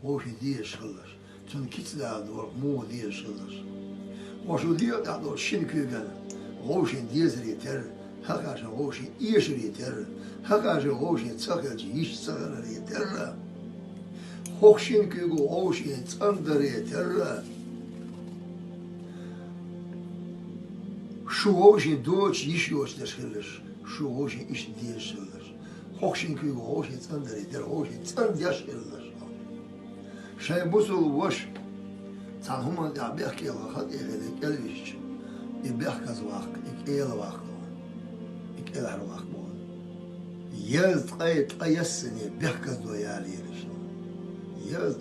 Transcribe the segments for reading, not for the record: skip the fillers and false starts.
hoş diye şılır. Çünkü kitler doğru mu diye şılır. Hoşu diye da doğru şin kügen. Hoşun diyezri ter. Hakikaten hoşun iyişri ter. Hakikaten hoşun çakılcı iş çakılır ter. Hoşun kügü hoşun çandırı ter. Şu hoşun doğuş iş yoştur şılır. Şu hoşun iş diye şılır. Hoşun kügü hoşun çandırı ter. Hoşun çand yaşılır. Şey bu sol boş. Tanhuma da belki vakit evde gelmiş. İbah kaz vakit, ikeyel vakit. İkeler vakit bu. Yaz tayasını belki kaz doyalıymış. Yaz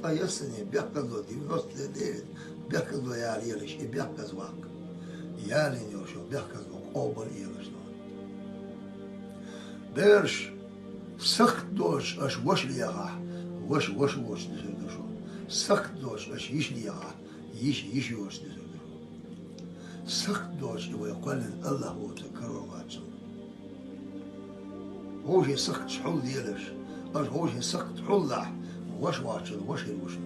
tayasını belki kaz doyalıymış. Değil, belki kaz doyalıymış. İbah kaz vakit. Yalınıyor şu belki kaz obal iymiş. Berş sık doş aş boşliyaga. Boş düzüldü şu. Sık doş aş işliyaga. Yiş yoş düzüldü. Sık doş ve yaqulun Allah hu tekarrumatın. Hoş sık çul diyeler. Aş hoş sık çullah. Boş vaçın, boş yürüyüşün.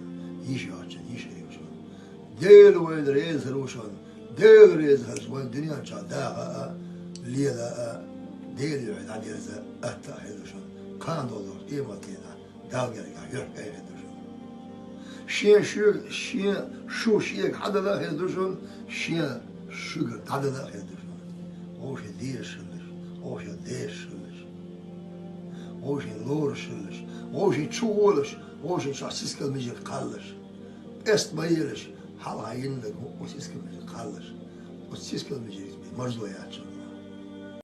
Yiş yürüyüşün. Değil ve reis ruşun. Değil reis halsman dünya çada. Liyada değil yani adiyse attahiduşun. Kan olur imatına. Dalga yok eyledir. Şiye hada da heduşun. Şiye şugur hada da heduşun. O şey değişir. O şey değişir. O şey lorşır. O şey çoğulur. O şey şahsiz kalmayacak kalır. Estmayılır. Halayın da o siz kalmayacak kalır. O siz kalmayacak marzo yapacak.